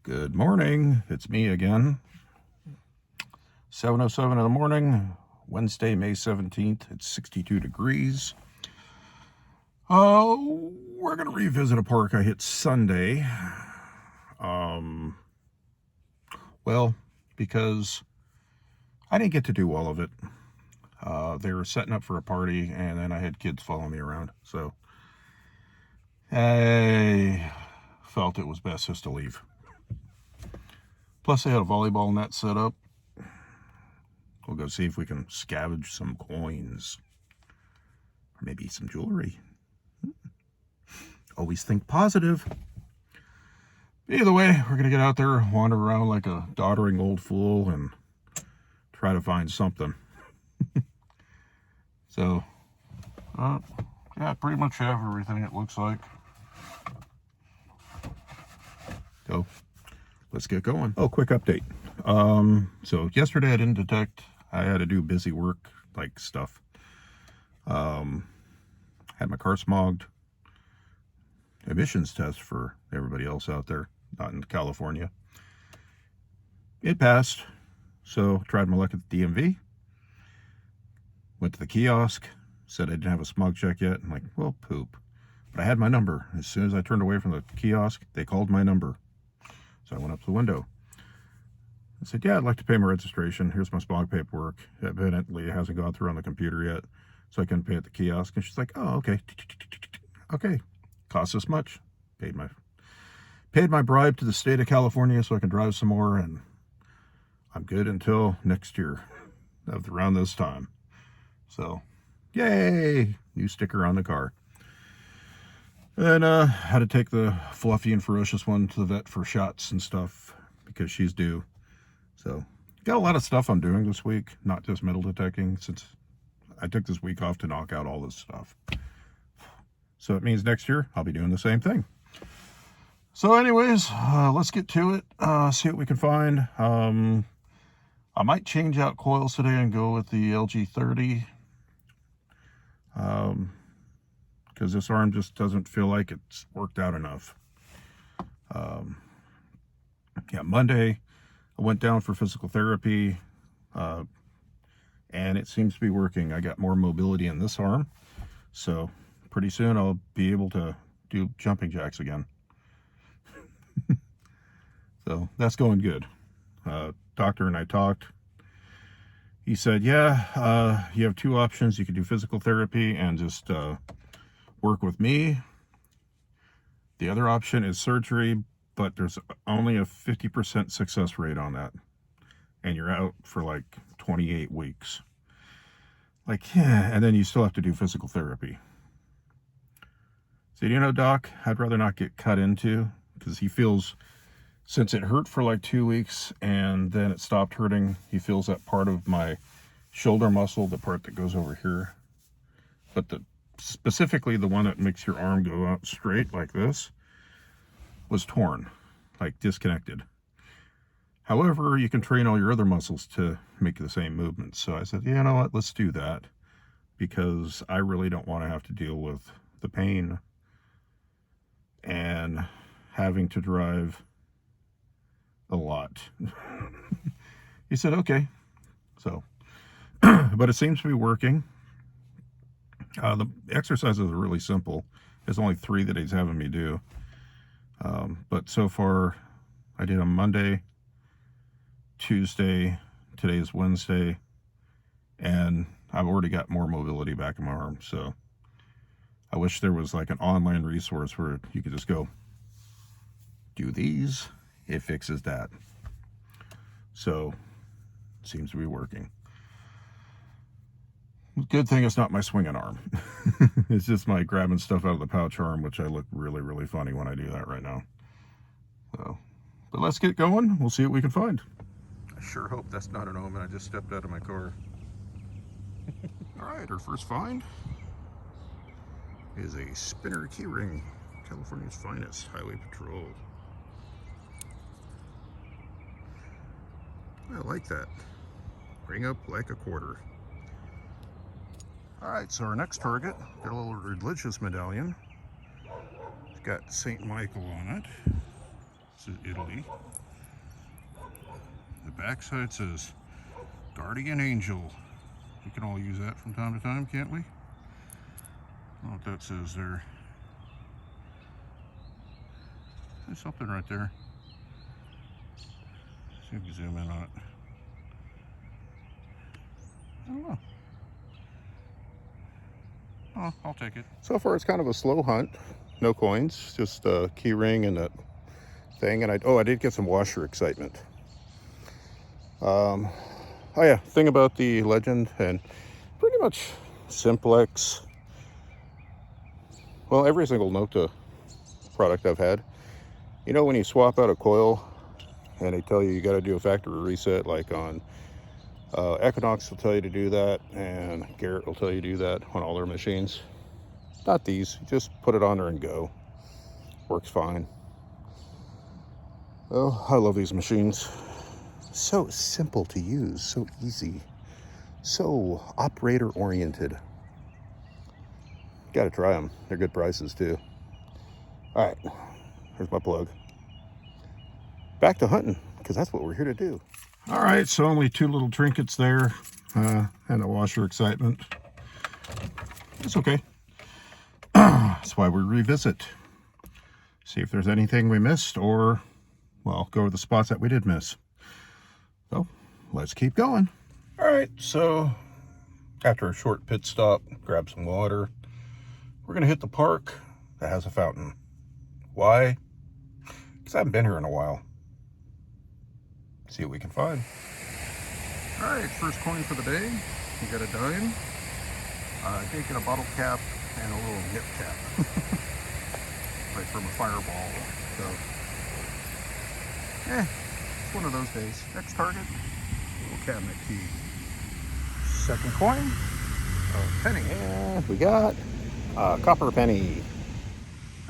Good morning, it's me again. 7:07 in the morning, Wednesday, May 17th. It's 62 degrees. We're gonna revisit a park I hit Sunday. Well, because I didn't get to do all of it. They were setting up for a party, and then I had kids following me around, so I felt it was best just to leave. Plus, they had a volleyball net set up. We'll go see if we can scavenge some coins. Or maybe some jewelry. Always think positive. Either way, we're going to get out there, wander around like a doddering old fool, and try to find something. So, yeah, pretty much have everything it looks like. So, let's get going. Oh, quick update. So yesterday I didn't detect. I had to do busy work, like stuff. Had my car smogged. Emissions test for everybody else out there, not in California. It passed. So tried my luck at the DMV. Went to the kiosk. Said I didn't have a smog check yet. I'm like, well, poop. But I had my number. As soon as I turned away from the kiosk, they called my number. So I went up to the window. I said, yeah, I'd like to pay my registration. Here's my smog paperwork. Evidently, it hasn't gone through on the computer yet, so I couldn't pay at the kiosk. And she's like, oh, okay. Okay, cost this much. Paid my bribe to the state of California so I can drive some more, and I'm good until next year, around this time. So, yay! New sticker on the car. And had to take the fluffy and ferocious one to the vet for shots and stuff because she's due. So, got a lot of stuff I'm doing this week, not just metal detecting, since I took this week off to knock out all this stuff. So it means next year I'll be doing the same thing. So anyways, let's get to it, see what we can find. I might change out coils today and go with the LG30. Because this arm just doesn't feel like it's worked out enough. Yeah, Monday I went down for physical therapy, and it seems to be working. I got more mobility in this arm, so pretty soon I'll be able to do jumping jacks again. So that's going good. Doctor and I talked. He said, yeah, you have two options. You could do physical therapy and just work with me. The other option is surgery, but there's only a 50% success rate on that. And you're out for like 28 weeks. Like, yeah, and then you still have to do physical therapy. So, you know, Doc, I'd rather not get cut into, because he feels, since it hurt for like 2 weeks and then it stopped hurting, he feels that part of my shoulder muscle, the part that goes over here, but specifically the one that makes your arm go out straight like this, was torn, like disconnected. However, you can train all your other muscles to make the same movements. So I said, you know what, let's do that, because I really don't want to have to deal with the pain and having to drive a lot. He said, okay. So, but it seems to be working. The exercises are really simple. There's only 3 that he's having me do. But so far, I did on Monday, Tuesday, today is Wednesday, and I've already got more mobility back in my arm. So I wish there was like an online resource where you could just go, do these, it fixes that. So, seems to be working. Good thing it's not my swinging arm. It's just my grabbing stuff out of the pouch arm, which I look really, really funny when I do that right now. So, but let's get going. We'll see what we can find. I sure hope that's not an omen. I just stepped out of my car. All right, our first find is a spinner keyring, California's finest, Highway Patrol. I like that. Ring up like a quarter. All right, so our next target, got a little religious medallion. It's got St. Michael on it. This is Italy. The backside says Guardian Angel. We can all use that from time to time, can't we? I don't know what that says there. There's something right there. See if we zoom in on it. I don't know. Oh, I'll take it. So far, it's kind of a slow hunt. No coins, just a key ring and that thing. And I did get some washer excitement. Oh yeah, thing about the Legend and pretty much Simplex. Well, every single Nokta product I've had. You know when you swap out a coil and they tell you got to do a factory reset, like on Equinox will tell you to do that, and Garrett will tell you to do that on all their machines. Not these, just put it on there and go. Works fine. Oh, I love these machines. So simple to use, so easy, so operator oriented. Gotta try them. They're good prices too. All right, here's my plug. Back to hunting, because that's what we're here to do. All right, so only two little trinkets there, and a washer excitement. It's okay. That's why we revisit. See if there's anything we missed, or, well, go to the spots that we did miss. So, let's keep going. All right, so after a short pit stop, grab some water. We're gonna hit the park that has a fountain. Why? Because I haven't been here in a while. See what we can find. All right, first coin for the day. You got a dime. I did get a bottle cap and a little nip cap. Right from a fireball. So, it's one of those days. Next target, little cabinet key. Second coin, a penny. And we got a copper penny.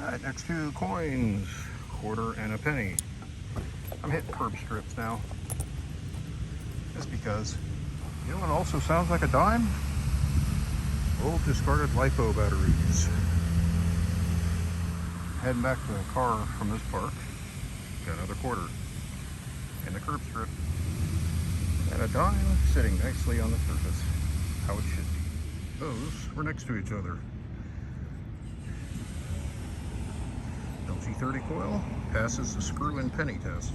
All right, next two coins, quarter and a penny. I'm hitting curb strips now. Just because. You know what also sounds like a dime? Old discarded LiPo batteries. Heading back to the car from this park. Got another quarter in the curb strip. And a dime sitting nicely on the surface. How it should be. Those were next to each other. LG30 coil passes the screw and penny test.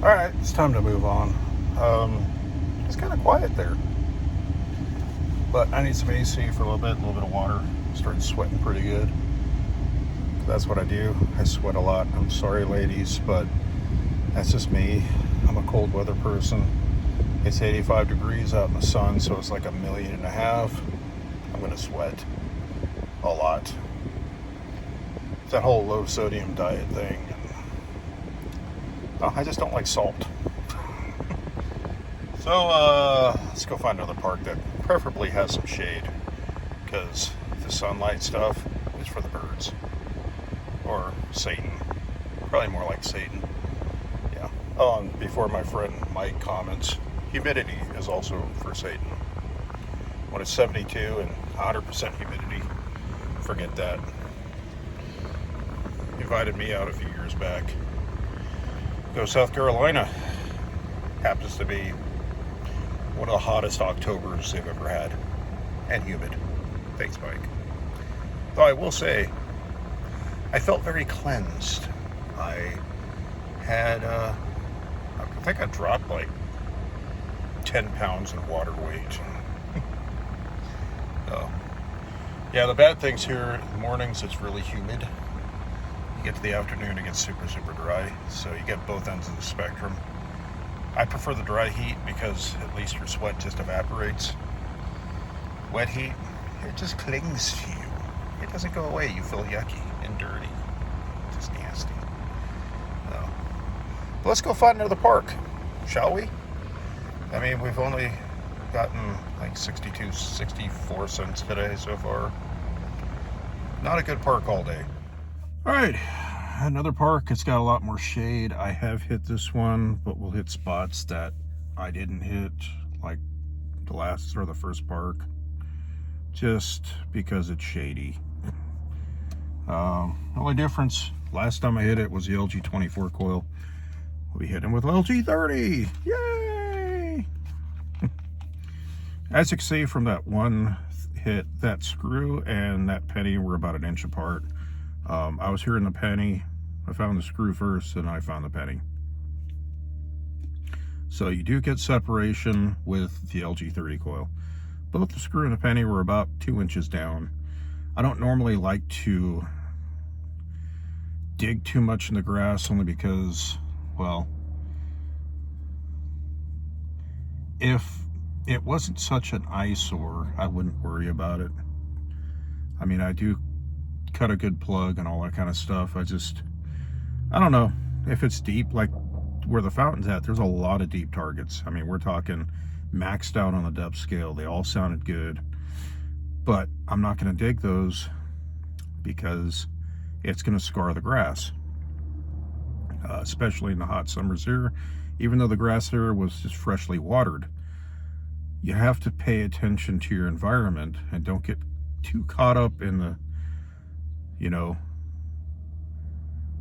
All right, it's time to move on. It's kind of quiet there, but I need some AC for a little bit of water. Started sweating pretty good. That's what I do. I sweat a lot. I'm sorry, ladies, but that's just me. I'm a cold weather person. It's 85 degrees out in the sun, so it's like 1.5 million. I'm gonna sweat a lot. It's that whole low sodium diet thing. I just don't like salt. So let's go find another park that preferably has some shade, because the sunlight stuff is for the birds. Or Satan. Probably more like Satan. Yeah. Oh, and before my friend Mike comments, humidity is also for Satan. When it's 72 and 100% humidity, forget that. He invited me out a few years back. Go South Carolina. Happens to be one of the hottest Octobers they've ever had. And humid. Thanks, Mike. Though I will say, I felt very cleansed. I had, I think I dropped like 10 pounds in water weight. So, yeah, the bad things here, in the mornings it's really humid. You get to the afternoon, it gets super, super dry. So you get both ends of the spectrum. I prefer the dry heat because at least your sweat just evaporates. Wet heat, it just clings to you. It doesn't go away. You feel yucky and dirty. Just nasty. So, let's go find another park, shall we? I mean, we've only gotten like 64 cents today so far. Not a good park all day. All right, another park. It's got a lot more shade. I have hit this one, but we'll hit spots that I didn't hit, like the last or the first park, just because it's shady. The only difference Last time I hit it was the LG 24 coil. We'll be hitting with LG 30. Yay! As you can see from that one hit, that screw and that penny were about an inch apart. I was hearing the penny. I found the screw first, and I found the penny. So you do get separation with the LG 30 coil. Both the screw and the penny were about 2 inches down. I don't normally like to dig too much in the grass, only because, well, if it wasn't such an eyesore, I wouldn't worry about it. I mean, I do cut a good plug and all that kind of stuff. I don't know if it's deep, like where the fountain's at. There's a lot of deep targets. I mean, we're talking maxed out on the depth scale. They all sounded good, but I'm not going to dig those because it's going to scar the grass, especially in the hot summers here. Even though the grass there was just freshly watered, you have to pay attention to your environment and don't get too caught up in the, you know,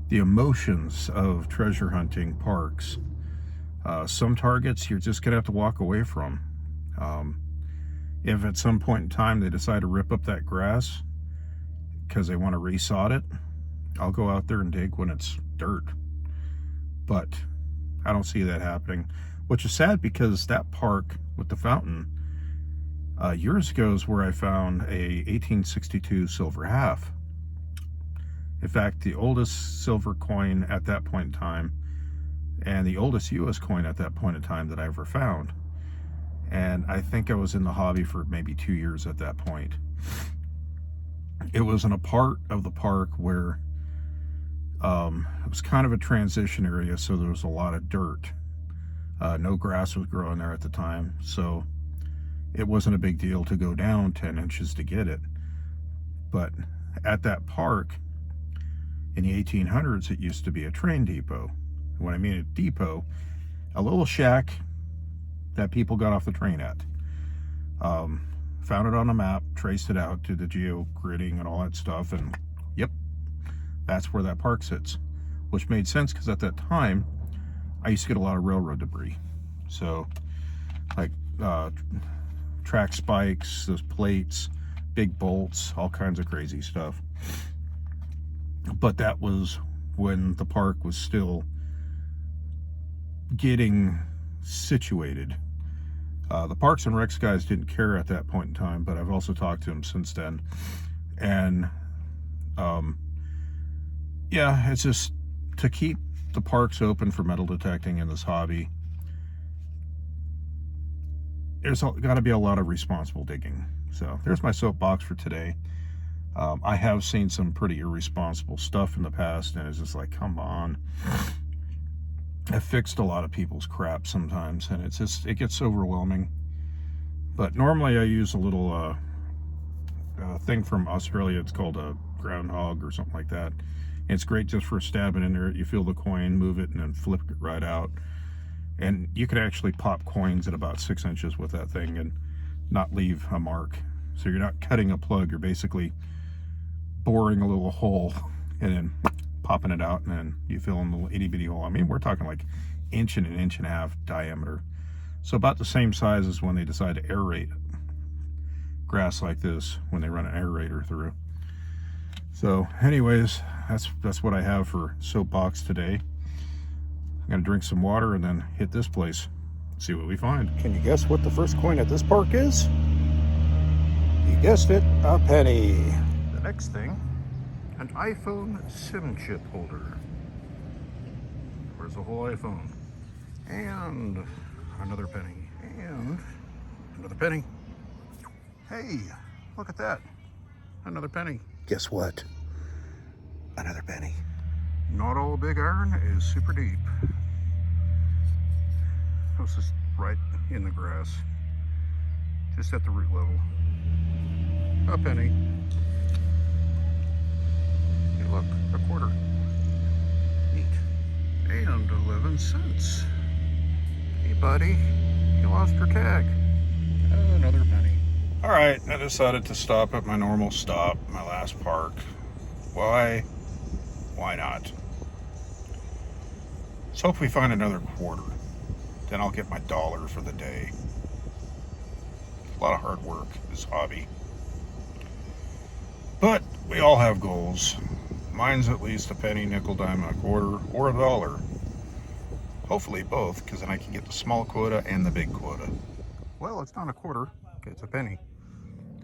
the emotions of treasure hunting parks. Some targets you're just gonna have to walk away from. If at some point in time they decide to rip up that grass because they want to resod it, I'll go out there and dig when it's dirt. But I don't see that happening, which is sad because that park with the fountain years ago is where I found a 1862 silver half. In fact, the oldest silver coin at that point in time, and the oldest US coin at that point in time that I ever found. And I think I was in the hobby for maybe 2 years at that point. It was in a part of the park where it was kind of a transition area, so there was a lot of dirt. No grass was growing there at the time, so it wasn't a big deal to go down 10 inches to get it. But at that park, in the 1800s, it used to be a train depot. When I mean a depot, a little shack that people got off the train at. Found it on a map, traced it out to the geo-gridding and all that stuff, and yep, that's where that park sits. Which made sense because at that time, I used to get a lot of railroad debris. So, like track spikes, those plates, big bolts, all kinds of crazy stuff. But that was when the park was still getting situated. The Parks and Recs guys didn't care at that point in time, but I've also talked to them since then. And yeah, it's just to keep the parks open for metal detecting in this hobby, there's got to be a lot of responsible digging. So there's my soapbox for today. I have seen some pretty irresponsible stuff in the past, and it's just like, come on. I've fixed a lot of people's crap sometimes, and it gets overwhelming. But normally I use a little thing from Australia. It's called a groundhog or something like that. And it's great just for stabbing in there. You feel the coin, move it, and then flip it right out. And you could actually pop coins at about 6 inches with that thing and not leave a mark. So you're not cutting a plug, you're basically boring a little hole and then popping it out, and then you fill in the little itty bitty hole. I mean, we're talking like an inch and a half diameter. So about the same size as when they decide to aerate grass like this, when they run an aerator through. So anyways, that's what I have for soapbox today. I'm gonna drink some water and then hit this place, see what we find. Can you guess what the first coin at this park is? You guessed it, a penny. The next thing, an iPhone SIM chip holder. Where's the whole iPhone? And another penny. And another penny. Hey, look at that. Another penny. Guess what? Another penny. Not all big iron is super deep. It was just right in the grass. Just at the root level. A penny. Hey, look, a quarter. Neat. And 11 cents. Hey, buddy, you lost your tag. Another penny. All right, I decided to stop at my normal stop, my last park. Why Why not? So if we find another quarter, then I'll get my dollar for the day. A lot of hard work, this hobby. But we all have goals. Mine's at least a penny, nickel, dime, and a quarter, or a dollar. Hopefully both, because then I can get the small quota and the big quota. Well, it's not a quarter, it's a penny.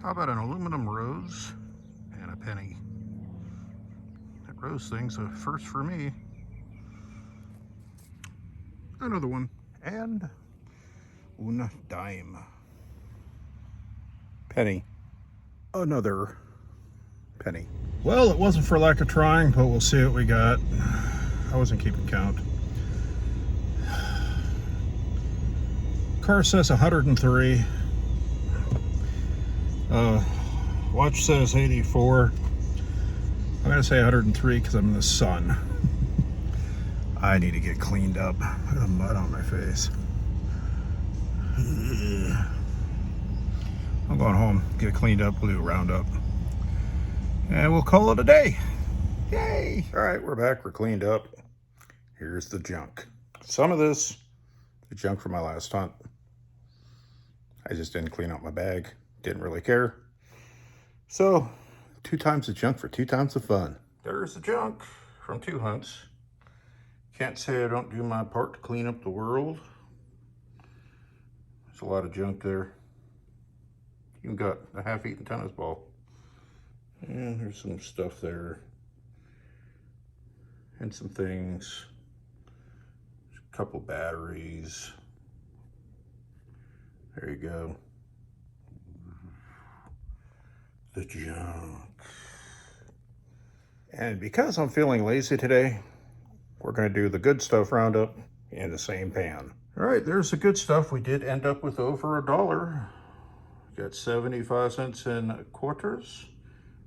How about an aluminum rose and a penny? That rose thing's a first for me. Another one. And una dime. Penny. Another penny. Well, it wasn't for lack of trying, but we'll see what we got. I wasn't keeping count. Car says 103. Watch says 84. I'm gonna say 103 because I'm in the sun. I need to get cleaned up. Look at the mud on my face. I'm going home, get it cleaned up, we'll do a roundup. And we'll call it a day. Yay! All right, we're back, we're cleaned up. Here's the junk. Some of this is junk from my last hunt. I just didn't clean out my bag, didn't really care. So, 2 times the junk for 2 times the fun. There's the junk from 2 hunts. Can't say I don't do my part to clean up the world. There's a lot of junk there. Even got a half-eaten tennis ball. And there's some stuff there. And some things. A couple batteries. There you go. The junk. And because I'm feeling lazy today, we're going to do the good stuff roundup in the same pan. All right, there's the good stuff. We did end up with over $1. Got 75 cents in quarters,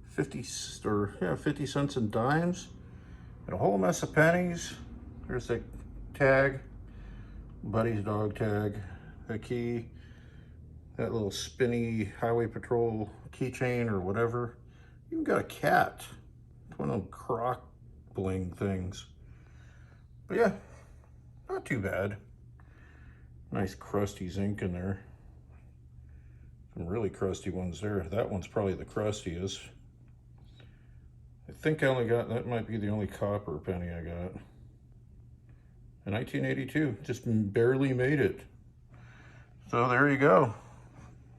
50 cents in dimes, and a whole mess of pennies. There's the tag, Buddy's dog tag, the key, that little spinny highway patrol keychain or whatever. Even got a cat. It's one of them croc bling things. But yeah, not too bad. Nice crusty zinc in there. Some really crusty ones there. That one's probably the crustiest. I think I only got, that might be the only copper penny I got. In 1982, just barely made it. So there you go.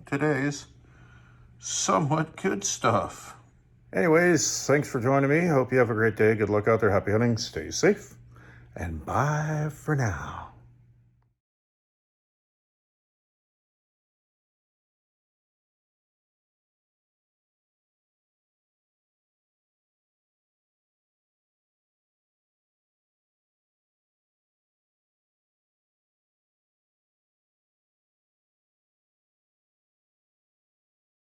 Today's somewhat good stuff. Anyways, thanks for joining me. Hope you have a great day. Good luck out there. Happy hunting. Stay safe. And bye for now.